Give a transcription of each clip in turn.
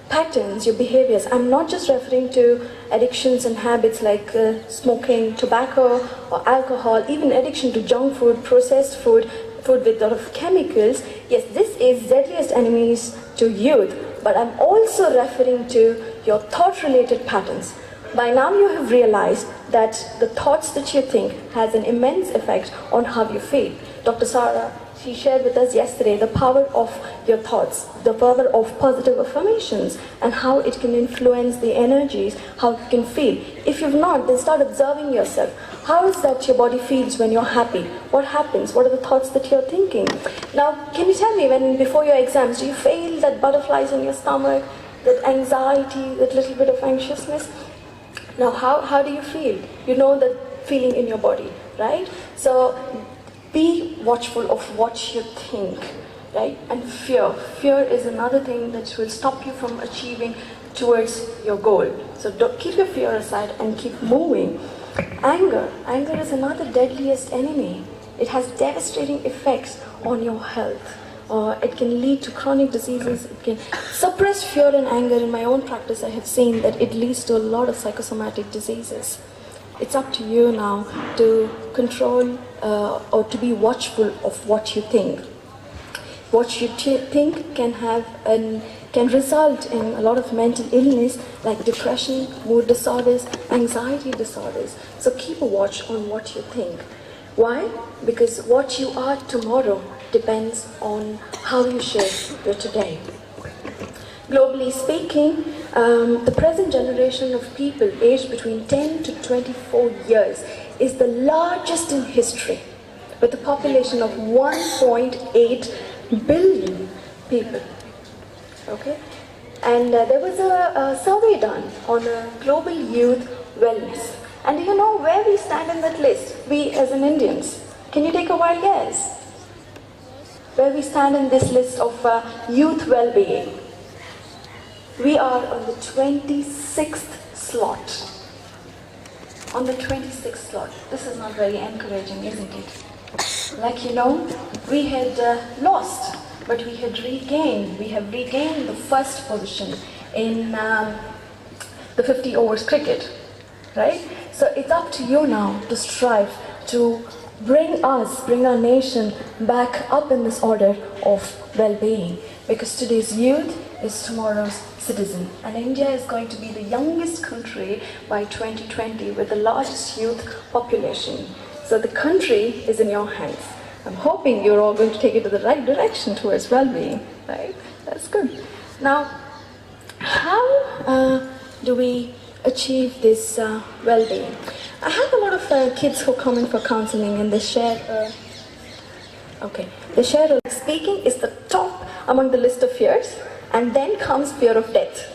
patterns, your behaviors, I'm not just referring to addictions and habits like smoking, tobacco or alcohol, even addiction to junk food, processed food, food with a lot of chemicals. Yes, this is deadliest enemies to youth, but I'm also referring to your thought-related patterns. By now you have realized that the thoughts that you think has an immense effect on how you feel. Dr. Sarah, she shared with us yesterday the power of your thoughts, the power of positive affirmations, and how it can influence the energies, how you can feel. If you've not, then start observing yourself. How is that your body feels when you're happy? What happens? What are the thoughts that you're thinking? Now, can you tell me, when before your exams, do you feel that butterflies in your stomach, that anxiety, that little bit of anxiousness? Now, how do you feel? You know that feeling in your body, right? So, be watchful of what you think, right? And fear. Fear is another thing that will stop you from achieving towards your goal. So keep your fear aside and keep moving. Anger. Anger is another deadliest enemy. It has devastating effects on your health. It can lead to chronic diseases. It can suppress fear and anger. In my own practice, I have seen that it leads to a lot of psychosomatic diseases. It's up to you now to control or to be watchful of what you think. What you think can result in a lot of mental illness like depression, mood disorders, anxiety disorders. So keep a watch on what you think. Why? Because what you are tomorrow depends on how you shape your today. Globally speaking, the present generation of people aged between 10 to 24 years is the largest in history, with a population of 1.8 billion people. Okay? And there was a survey done on global youth wellness. And do you know where we stand in that list, we as an Indians? Can you take a wild guess? Where we stand in this list of youth well-being? We are on the 26th slot. On the 26th slot. This is not very encouraging, isn't it? Like you know, we had lost, but we had regained. We have regained the first position in the 50 overs cricket, right? So it's up to you now to strive to bring our nation back up in this order of well-being. Because today's youth is tomorrow's citizen. And India is going to be the youngest country by 2020 with the largest youth population. So the country is in your hands. I'm hoping you're all going to take it to the right direction towards well-being, right? That's good. Now, how do we achieve this well-being? I have a lot of kids who come in for counseling and they share, speaking is the top among the list of fears, and then comes fear of death,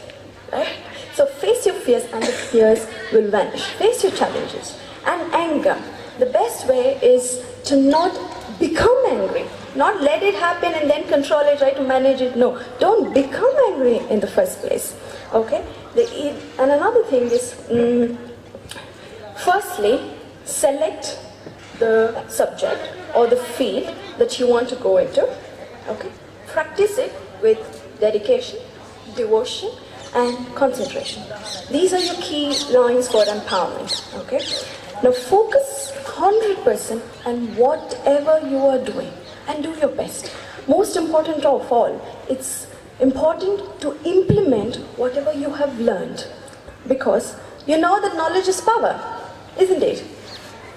right? So face your fears and the fears will vanish. Face your challenges. And anger. The best way is to not become angry. Not let it happen and then control it, try to manage it. No, don't become angry in the first place, okay? And another thing is, firstly, select the subject or the field that you want to go into, okay? Practice it with dedication, devotion, and concentration. These are your key lines for empowerment, okay? Now focus 100% on whatever you are doing and do your best. Most important of all, it's important to implement whatever you have learned, because you know that knowledge is power, isn't it?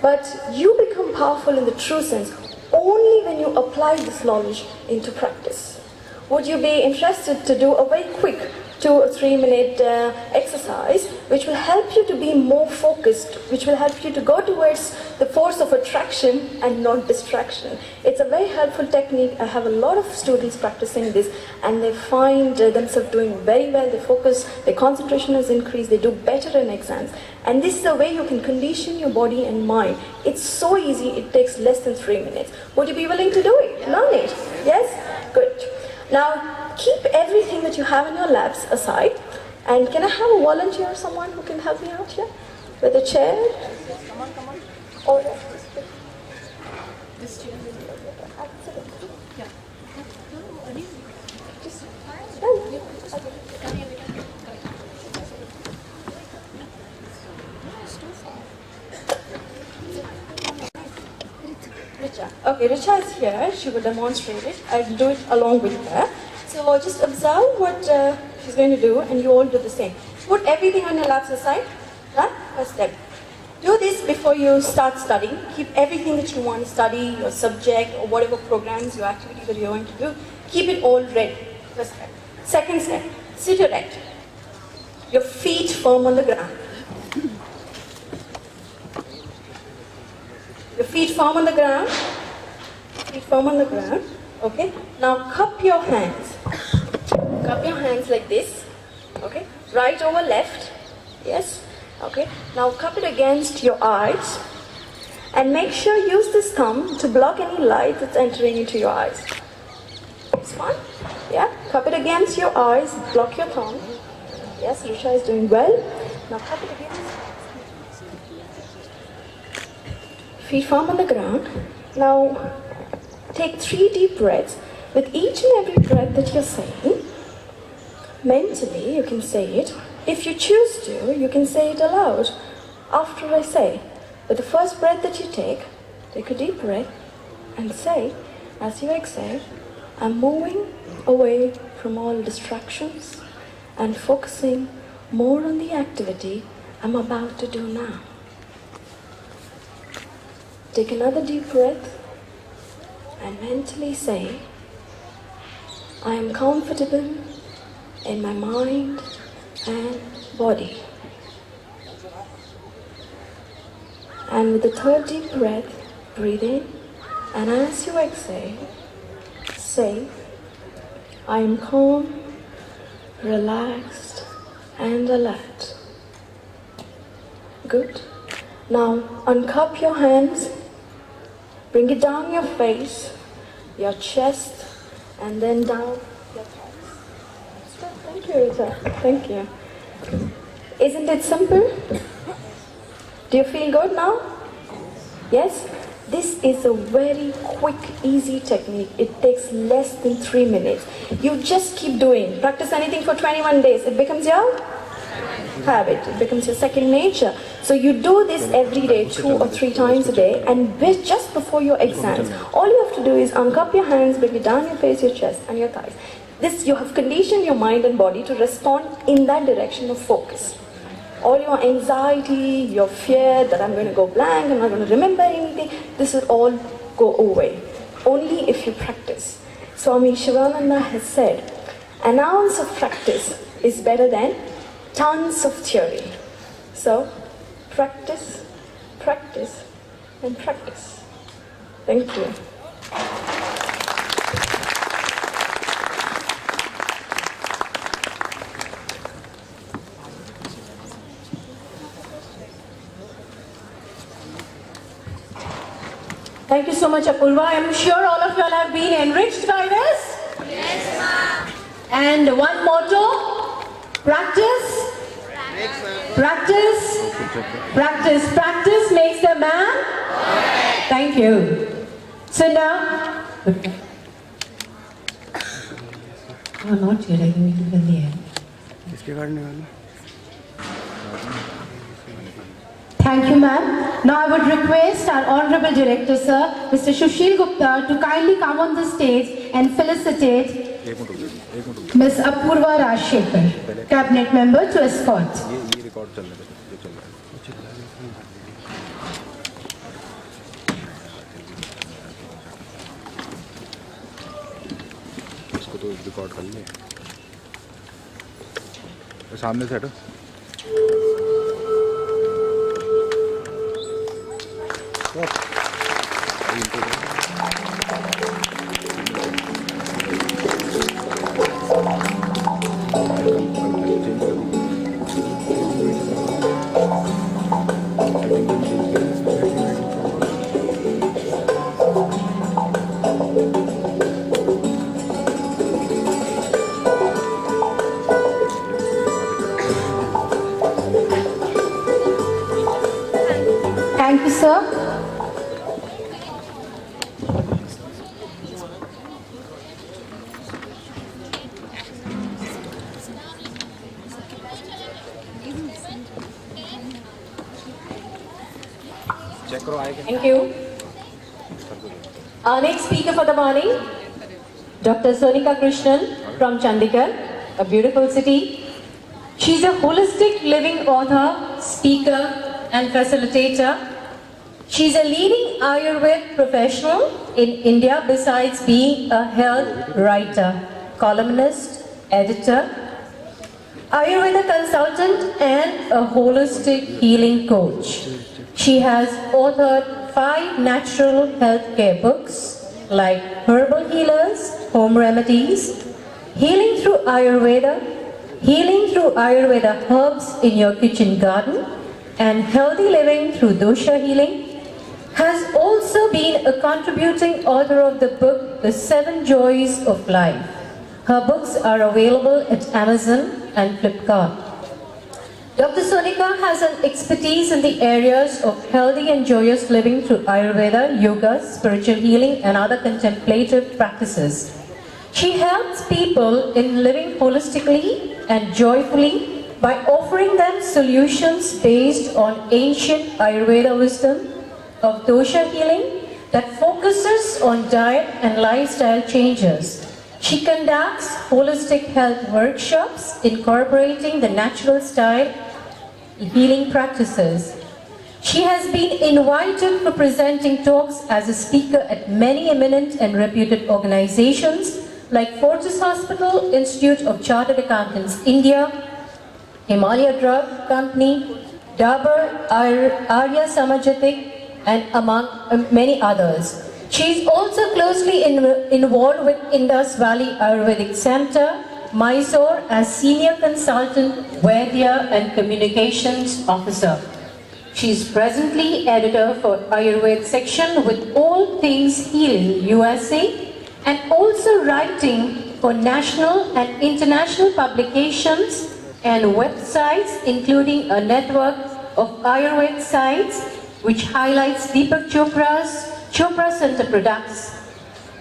But you become powerful in the true sense only when you apply this knowledge into practice. Would you be interested to do a very quick 2 or 3 minute exercise which will help you to be more focused, which will help you to go towards the force of attraction and not distraction? It's a very helpful technique. I have a lot of students practicing this and they find themselves doing very well. They focus, their concentration is increased, they do better in exams. And this is the way you can condition your body and mind. It's so easy, it takes less than 3 minutes. Would you be willing to do it? Learn it? Yes? Good. Now, keep everything that you have in your labs aside. And can I have a volunteer or someone who can help me out here? With a chair? Come on. Or this chair? Absolutely. Yeah. Just, Okay, Richa is here. She will demonstrate it. I'll do it along with her. So just observe what she's going to do, and you all do the same. Put everything on your laps aside. Done? First step. Do this before you start studying. Keep everything that you want to study, your subject, or whatever programs, your activities that you're going to do. Keep it all ready. First step. Second step. Sit erect. Your feet firm on the ground. Your feet firm on the ground. Feet firm on the ground. Okay. Now cup your hands. Cup your hands like this. Okay. Right over left. Yes. Okay. Now cup it against your eyes. And make sure you use this thumb to block any light that's entering into your eyes. It's fine. Yeah. Cup it against your eyes. Block your thumb. Yes. Risha is doing well. Now cup it against. Feet firm on the ground. Now take 3 deep breaths. With each and every breath that you're saying, mentally you can say it. If you choose to, you can say it aloud after I say. But the first breath that you take a deep breath and say, as you exhale, I'm moving away from all distractions and focusing more on the activity I'm about to do now. Take another deep breath and mentally say, I am comfortable in my mind and body. And with the third deep breath, breathe in, and as you exhale, say, I am calm, relaxed, and alert. Good. Now uncup your hands. Bring it down your face, your chest, and then down your thighs. Thank you, Rita. Thank you. Isn't it simple? Do you feel good now? Yes? This is a very quick, easy technique. It takes less than 3 minutes. You just keep doing. Practice anything for 21 days. It becomes your habit. It becomes your second nature. So you do this every day, 2 or 3 times a day, and just before your exams, all you have to do is uncup your hands, bring it down your face, your chest, and your thighs. This, you have conditioned your mind and body to respond in that direction of focus. All your anxiety, your fear that I'm going to go blank, I'm not going to remember anything, this will all go away. Only if you practice. Swami Shivananda has said, an ounce of practice is better than tons of theory. So, practice, practice, and practice. Thank you. Thank you so much, Apurva. I'm sure all of you all have been enriched by this. Yes, ma'am. And one motto, practice, practice, practice, practice makes the man. Thank you. Sit down. Oh, not yet. I think we can in the end. Thank you, ma'am. Now I would request our Honorable Director, Sir, Mr. Sushil Gupta, to kindly come on the stage and felicitate Ms. Apurva Rajshekhar, Cabinet Member, to escort. इसको तो record कर ले सामने से हटो Thank you, sir. Check करो आएगा Thank you. Our next speaker for the morning, Dr. Sonika Krishnan from Chandigarh, a beautiful city. She's a holistic living author, speaker, and facilitator. She's a leading Ayurveda professional in India besides being a health writer, columnist, editor, Ayurveda consultant, and a holistic healing coach. She has authored 5 natural healthcare books like Herbal Healers, Home Remedies, Healing Through Ayurveda Herbs in Your Kitchen Garden, and Healthy Living Through Dosha Healing. Has also been a contributing author of the book The 7 Joys of Life. Her books are available at Amazon and Flipkart. Dr. Sonika has an expertise in the areas of healthy and joyous living through Ayurveda, yoga, spiritual healing, and other contemplative practices. She helps people in living holistically and joyfully by offering them solutions based on ancient Ayurveda wisdom of dosha healing that focuses on diet and lifestyle changes. She conducts holistic health workshops incorporating the natural style healing practices. She has been invited for presenting talks as a speaker at many eminent and reputed organizations like Fortis Hospital, Institute of Chartered Accountants India, Himalaya Drug Company, Dabur, Arya Samajatik, and among many others. She is also closely involved with Indus Valley Ayurvedic Center, Mysore as Senior Consultant, Vaidya and Communications Officer. She is presently editor for Ayurveda section with All Things Healing USA and also writing for national and international publications and websites, including a network of Ayurveda sites which highlights Deepak Chopra's Chopra Center products.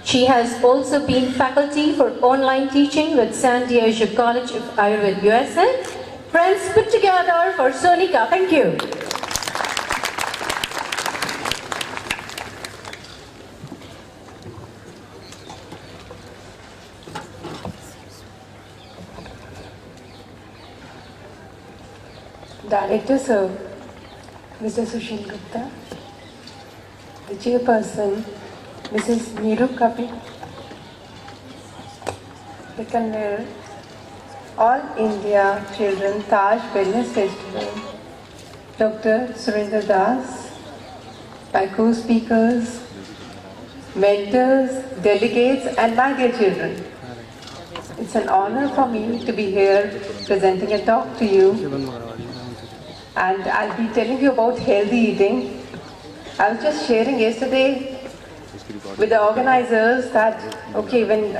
She has also been faculty for online teaching with San Diego College of Ayurveda USA. Friends, put together for Sonika. Thank you. Director Sir, Mr. Sushil Gupta, the Chairperson, Mrs. Neeru Kapil, the convener, All India Children Taj Wellness Festival, Dr. Surinder Das, my co-speakers, mentors, delegates, and my dear children. It's an honor for me to be here presenting a talk to you, and I'll be telling you about healthy eating. I was just sharing yesterday with the organizers that, okay, when